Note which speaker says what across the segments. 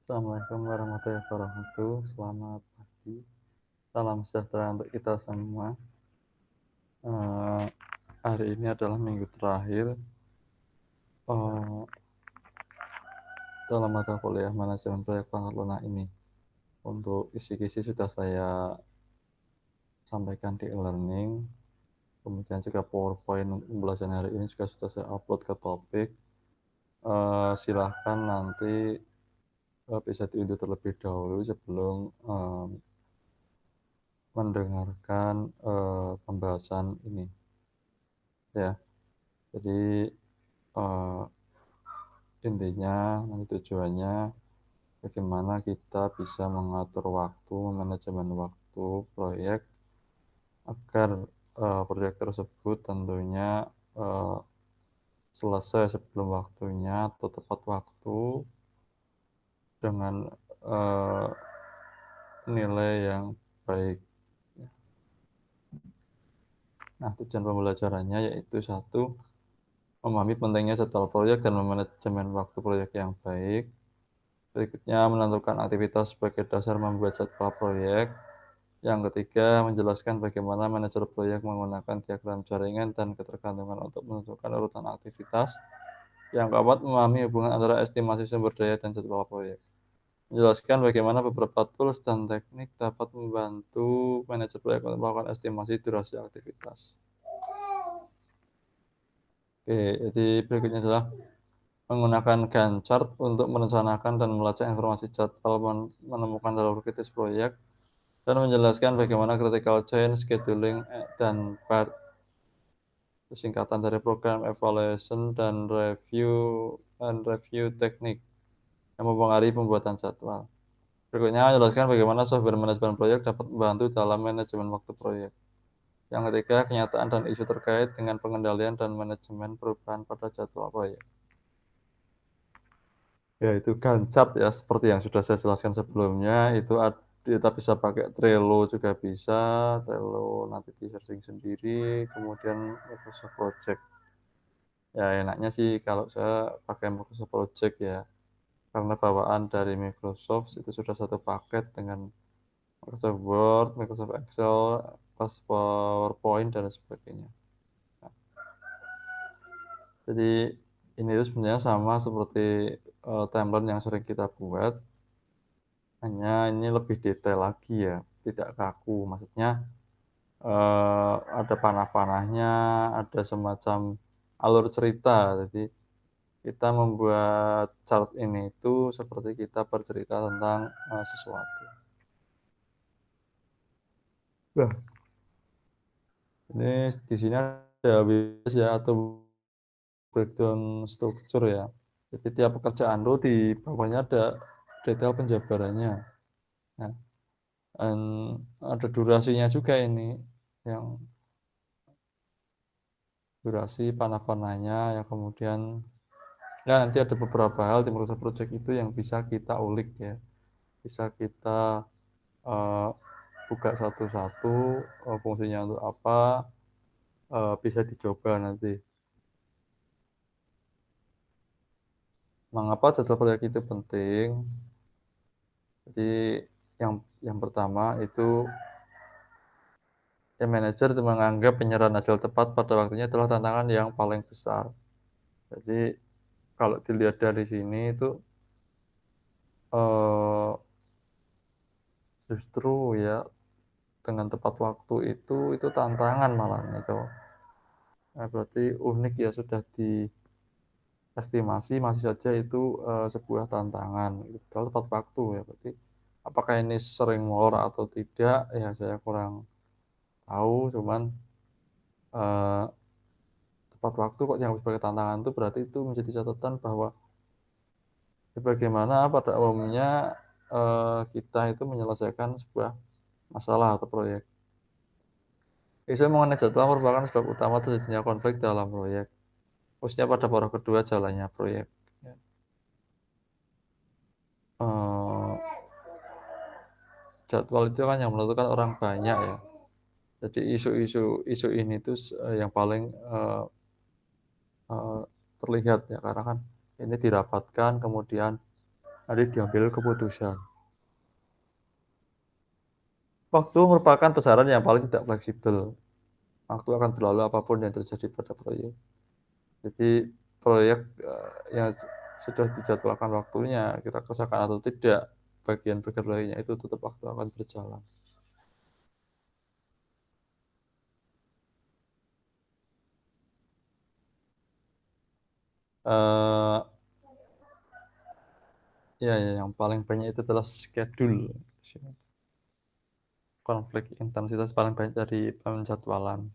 Speaker 1: Assalamualaikum warahmatullahi wabarakatuh. Selamat pagi. Salam sejahtera untuk kita semua. Hari ini adalah minggu terakhir eh, dalam mata kuliah manajemen proyek perangkat lunak ini. Untuk isi-isi sudah saya sampaikan di e-learning. Kemudian juga PowerPoint pembelajaran hari ini juga sudah saya upload ke topik. Silahkan nanti bisa diunduh terlebih dahulu sebelum mendengarkan pembahasan ini. Ya, jadi eh, intinya nanti tujuannya bagaimana kita bisa mengatur waktu, manajemen waktu proyek agar proyek tersebut tentunya eh, selesai sebelum waktunya atau tepat waktu dengan eh, nilai yang baik. Nah, tujuan pembelajarannya yaitu satu, memahami pentingnya jadwal proyek dan memanajemen waktu proyek yang baik. Berikutnya, menentukan aktivitas sebagai dasar membuat jadwal proyek. Yang ketiga, menjelaskan bagaimana manajer proyek menggunakan diagram jaringan dan ketergantungan untuk menentukan urutan aktivitas. Yang keempat, memahami hubungan antara estimasi sumber daya dan jadwal proyek. Menjelaskan bagaimana beberapa tools dan teknik dapat membantu manajer proyek untuk melakukan estimasi durasi aktivitas. Oke, jadi berikutnya adalah menggunakan Gantt chart untuk merencanakan dan melacak informasi jadwal menemukan jalur kritis proyek dan menjelaskan bagaimana critical change, scheduling, dan PERT, singkatan dari program evaluation dan review teknik yang mempengaruhi pembuatan jadwal. Berikutnya menjelaskan bagaimana software manajemen proyek dapat membantu dalam manajemen waktu proyek. Yang ketiga, kenyataan dan isu terkait dengan pengendalian dan manajemen perubahan pada jadwal proyek. Yaitu Gantt chart ya, seperti yang sudah saya jelaskan sebelumnya, itu kita bisa pakai Trello juga bisa, Trello nanti di searching sendiri, kemudian Microsoft Project. Ya enaknya sih kalau saya pakai Microsoft Project ya, karena bawaan dari Microsoft itu sudah satu paket dengan Microsoft Word, Microsoft Excel, plus PowerPoint dan sebagainya. Nah, jadi ini itu sebenarnya sama seperti timeline yang sering kita buat, hanya ini lebih detail lagi ya, tidak kaku. Maksudnya ada panah-panahnya, ada semacam alur cerita. Jadi kita membuat chart ini itu seperti kita bercerita tentang sesuatu. Nah, ini di sini ada WBS ya atau breakdown structure ya. Jadi tiap pekerjaan itu di bawahnya ada detail penjabarannya. Nah, dan ada durasinya juga ini, yang durasi panah-panahnya ya, kemudian ya nanti ada beberapa hal di Microsoft Project itu yang bisa kita ulik ya, bisa kita uh, buka satu-satu, fungsinya untuk apa, bisa dicoba nanti. Mengapa jadwal proyek itu penting? Jadi yang pertama itu ya, manajer itu menganggap penyerahan hasil tepat pada waktunya adalah tantangan yang paling besar. Jadi kalau dilihat dari sini itu eh, justru ya dengan tepat waktu itu tantangan malah itu. Nah, berarti unik ya, sudah diestimasi masih saja itu sebuah tantangan. Kalau tepat waktu ya berarti apakah ini sering molor atau tidak ya saya kurang tahu, cuman eh, tepat waktu kok yang sebagai tantangan itu berarti itu menjadi catatan bahwa ya, bagaimana pada umumnya kita itu menyelesaikan sebuah masalah atau proyek. Isu mengenai jadwal merupakan sebab utama terjadinya konflik dalam proyek, khususnya pada paruh kedua jalannya proyek. Ya. Eh, Jadwal itu kan yang menentukan orang banyak ya. Jadi isu ini tuh yang paling eh, terlihat ya, karena kan ini dirapatkan kemudian nanti diambil keputusan. Waktu merupakan besaran yang paling tidak fleksibel. Waktu akan berlalu apapun yang terjadi pada proyek. Jadi proyek yang sudah dijadwalkan waktunya kita kerjakan atau tidak, bagian-bagian lainnya itu tetap waktu akan berjalan. Eh, ya, yang paling banyak itu adalah schedule. Konflik intensitas paling banyak dari penjadwalan.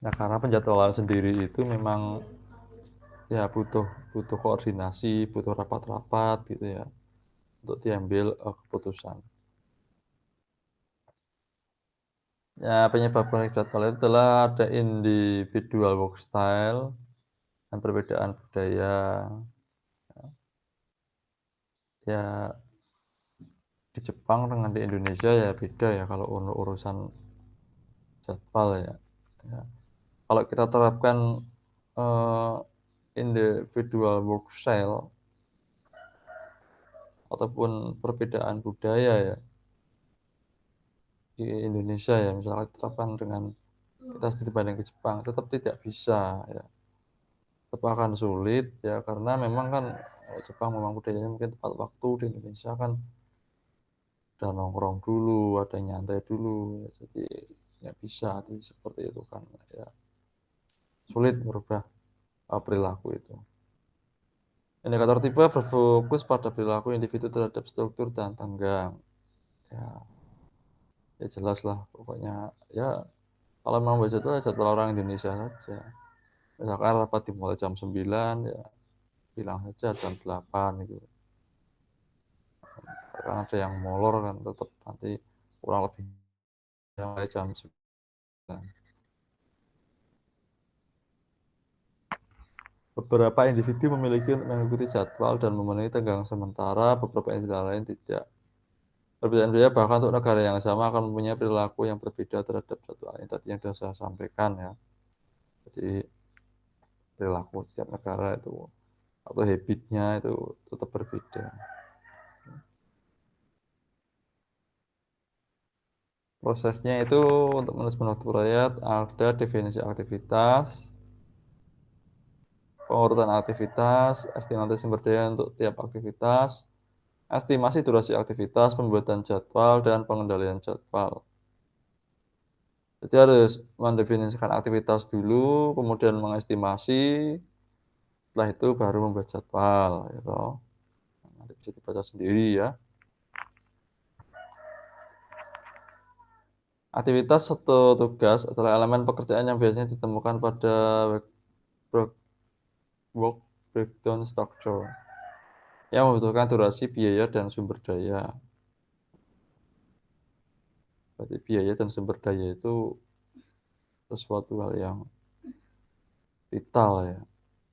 Speaker 1: Nah, karena penjadwalan sendiri itu memang ya butuh butuh koordinasi, butuh rapat-rapat gitu ya untuk diambil keputusan. Ya, penyebab konflik jadwal itu adalah ada individual work style dan perbedaan budaya. Ya, di Jepang dengan di Indonesia ya beda ya kalau urusan jadwal ya. Ya. Kalau kita terapkan eh, individual work style ataupun perbedaan budaya ya di Indonesia ya, misalnya terapkan dengan kita studi banding ke Jepang, tetap tidak bisa ya, tetap akan sulit ya, karena memang kan Jepang memang budayanya mungkin tepat waktu. Di Indonesia kan ada nongkrong dulu, ada nyantai dulu ya, jadi nggak bisa jadi seperti itu kan ya, sulit merubah perilaku itu. Indikator tipe berfokus pada perilaku individu terhadap struktur dan tenggang. Ya, ya jelas lah pokoknya ya, kalau memang baca itu jadwal orang Indonesia saja. Misalkan rapat dimulai jam 9 ya bilang saja jam 8 gitu. Karena ada yang molor kan tetap nanti kurang lebih yang mulai jam 9. Beberapa individu memiliki untuk mengikuti jadwal dan memenuhi tenggang sementara, beberapa individu lain tidak. Perbedaan budaya bahkan untuk negara yang sama akan mempunyai perilaku yang berbeda terhadap jadwal ini tadi yang sudah saya sampaikan ya. Jadi perilaku setiap negara itu atau habitnya itu tetap berbeda. Prosesnya itu untuk manajemen waktu proyek ada definisi aktivitas, pengurutan aktivitas, estimasi sumber daya untuk tiap aktivitas, estimasi durasi aktivitas, pembuatan jadwal, dan pengendalian jadwal. Jadi harus mendefinisikan aktivitas dulu, kemudian mengestimasi, setelah itu baru membuat jadwal. Gitu. Nanti bisa dibaca sendiri ya. Aktivitas atau tugas adalah elemen pekerjaan yang biasanya ditemukan pada work breakdown structure yang membutuhkan durasi, biaya, dan sumber daya. Berarti biaya dan sumber daya itu sesuatu hal yang vital ya.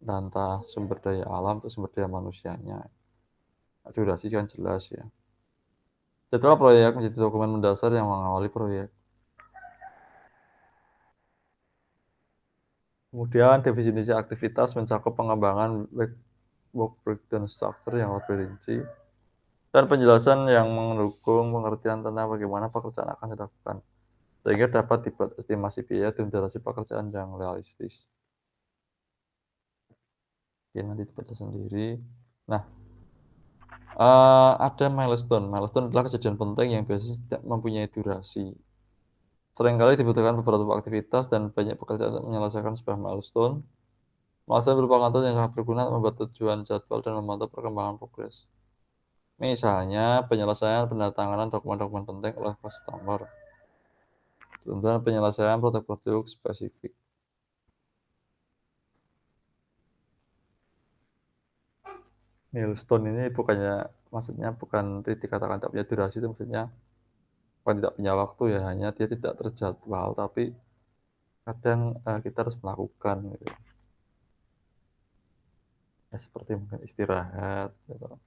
Speaker 1: Dan entah sumber daya alam atau sumber daya manusianya. Nah, durasi kan jelas ya. Jadwal proyek menjadi dokumen mendasar yang mengawali proyek. Kemudian definisi aktivitas mencakup pengembangan work breakdown structure yang lebih rinci dan penjelasan yang mendukung pengertian tentang bagaimana pekerjaan akan dilakukan, sehingga dapat dibuat estimasi biaya dan durasi pekerjaan yang realistis. Oke, nanti dibaca sendiri. Nah, ada milestone. Milestone adalah kejadian penting yang biasanya tidak mempunyai durasi. Seringkali dibutuhkan beberapa aktivitas dan banyak pekerjaan untuk menyelesaikan sebuah milestone. Milestone merupakan tool yang sangat berguna untuk membuat tujuan jadwal dan memantau perkembangan progres. Misalnya, penyelesaian penandatanganan dokumen-dokumen penting oleh customer. Kemudian penyelesaian produk-produk spesifik. Milestone ini bukannya, maksudnya bukan dikatakan tidak punya durasi, itu maksudnya bukan tidak punya waktu ya, hanya dia tidak terjadwal, tapi kadang kita harus melakukan gitu. Ya seperti mungkin istirahat, gitu.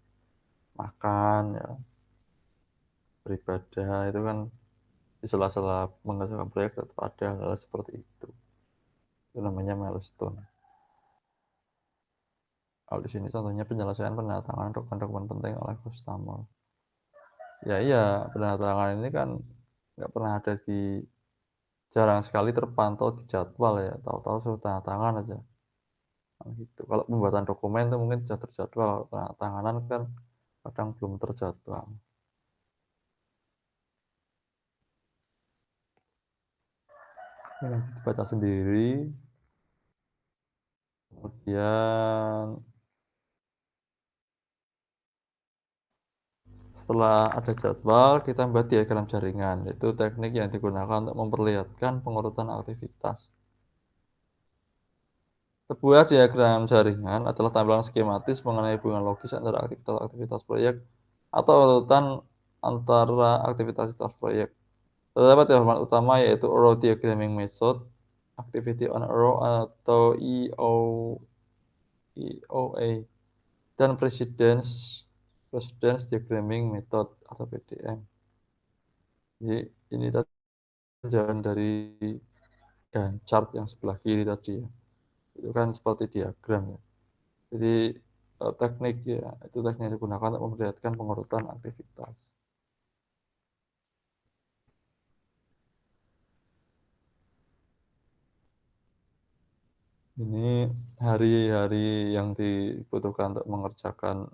Speaker 1: Makan, ya, beribadah, itu kan di sela-sela mengerjakan proyek tetap ada hal seperti itu. Itu namanya milestone. Kalau di sini contohnya penyelesaian penandatanganan dokumen-dokumen penting oleh customer. Ya iya, penandatanganan ini kan nggak pernah ada jarang sekali terpantau di jadwal ya, tahu-tahu suruh tanda tangan aja, kan gitu. Kalau pembuatan dokumen itu mungkin sudah terjadwal, kalau penandatanganan kan kadang belum terjadwal. Ya, dibaca sendiri, kemudian setelah ada jadwal, kita buat diagram jaringan. Itu teknik yang digunakan untuk memperlihatkan pengurutan aktivitas. Sebuah diagram jaringan adalah tampilan skematis mengenai hubungan logis antara aktivitas-aktivitas proyek atau urutan antara aktivitas proyek. Terdapat tiga format utama yaitu Row Diagramming Method, Activity on a Row atau EOA, dan Precedence Diagramming Method atau PDM. Jadi ini tadi jalan dari Gantt chart yang sebelah kiri tadi ya. Itu kan seperti diagram ya. Jadi teknik ya, itu teknik yang digunakan untuk memperlihatkan pengurutan aktivitas. Ini hari-hari yang dibutuhkan untuk mengerjakan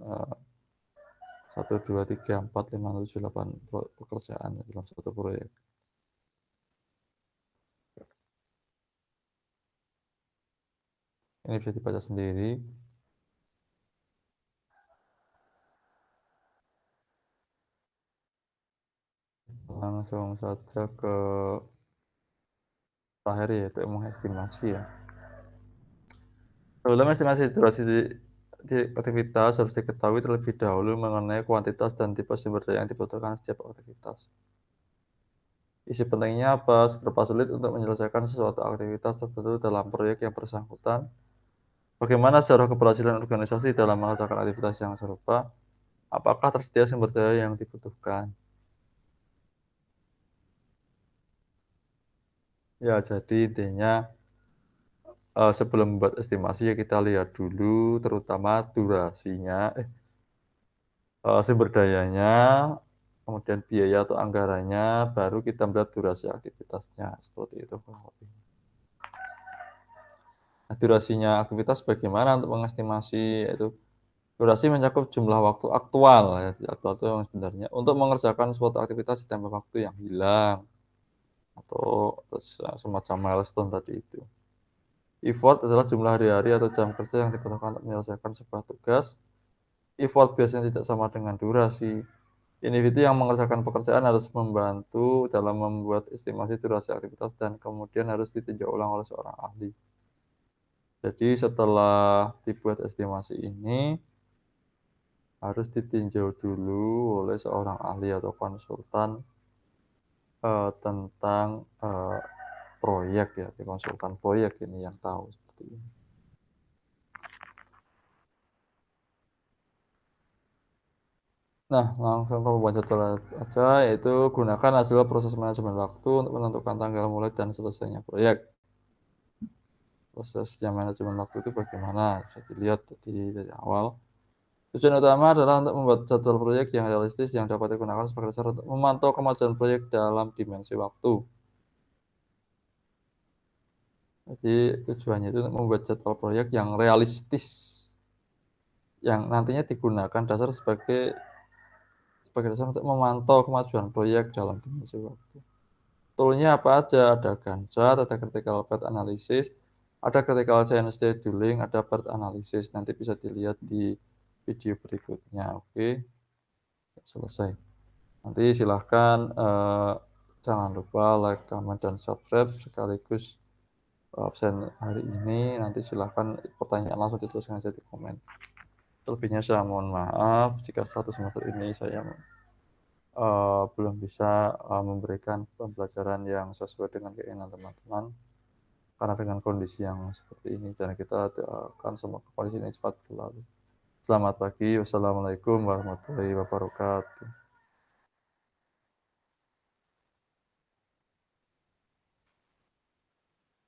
Speaker 1: 1, 2, 3, 4, 5, 6, 7, 8 pekerjaan dalam satu proyek. Ini bisa dibaca sendiri. Langsung saja ke terakhir yaitu mengestimasi ya. Sebelum estimasi durasi di aktivitas harus diketahui terlebih dahulu mengenai kuantitas dan tipe sumber daya yang dibutuhkan setiap aktivitas. Isi pentingnya apa? Seberapa sulit untuk menyelesaikan sesuatu aktivitas tertentu dalam proyek yang bersangkutan? Bagaimana sejarah keberhasilan organisasi dalam mengerjakan aktivitas yang serupa? Apakah tersedia sumber daya yang dibutuhkan? Ya, jadi intinya sebelum membuat estimasi ya kita lihat dulu terutama durasinya, sumber dayanya, kemudian biaya atau anggarannya, baru kita melihat durasi aktivitasnya, seperti itu kurang lebih. Nah, durasinya aktivitas bagaimana untuk mengestimasi, yaitu durasi mencakup jumlah waktu aktual ya, aktual itu yang sebenarnya untuk mengerjakan suatu aktivitas di tempo waktu yang hilang atau semacam milestone tadi itu. Effort adalah jumlah hari-hari atau jam kerja yang diperlukan untuk menyelesaikan sebuah tugas. Effort biasanya tidak sama dengan durasi. Individu yang mengerjakan pekerjaan harus membantu dalam membuat estimasi durasi aktivitas dan kemudian harus ditinjau ulang oleh seorang ahli. Jadi setelah dibuat estimasi ini harus ditinjau dulu oleh seorang ahli atau konsultan tentang proyek ya, konsultan proyek ini yang tahu seperti ini. Nah, langsung ke pembuat jadwal aja, yaitu gunakan hasil proses manajemen waktu untuk menentukan tanggal mulai dan selesainya proyek. Prosesnya manajemen waktu itu bagaimana? Bisa dilihat tadi dari awal. Tujuan utama adalah untuk membuat jadwal proyek yang realistis yang dapat digunakan sebagai dasar untuk memantau kemajuan proyek dalam dimensi waktu. Jadi tujuannya itu untuk membuat jadwal proyek yang realistis, yang nantinya digunakan sebagai dasar untuk memantau kemajuan proyek dalam dimensi waktu. Toolnya apa aja? Ada Gantt chart, ada critical path analysis, ada critical chain scheduling, ada path analysis. Nanti bisa dilihat di video berikutnya. Oke, selesai. Nanti silahkan jangan lupa like, comment, dan subscribe sekaligus absen hari ini. Nanti silahkan pertanyaan langsung dituliskan saja di komen. Selebihnya saya mohon maaf jika satu semester ini saya belum bisa memberikan pembelajaran yang sesuai dengan keinginan teman-teman karena dengan kondisi yang seperti ini dan kita doakan semoga kondisi ini cepat berlalu. Selamat pagi, wassalamualaikum warahmatullahi wabarakatuh.